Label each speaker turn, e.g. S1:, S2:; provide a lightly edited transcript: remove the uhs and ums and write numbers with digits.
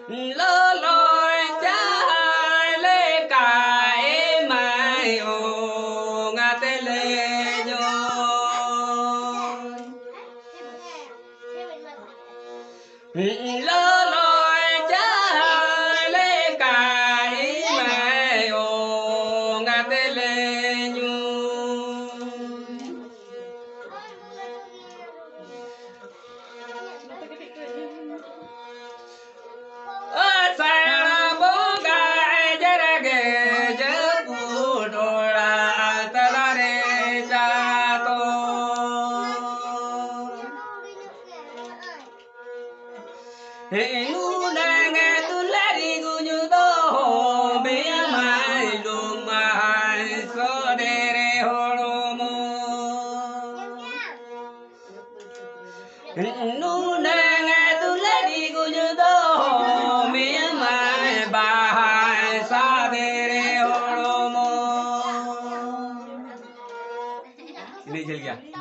S1: lơ loi trái lê cải mai ô ngã tê lê nhô lơ loi trái lê cải mai ô ngã tê lê nhô sa bố gai jara ge jớ bu đô la ta la re cha to he nu na nghe tu la đi gu như do be mai lu mai so de re ho lo mo nu na nghe tu la đi gu như do me mai ba sa de re ho lo mo ini jel gया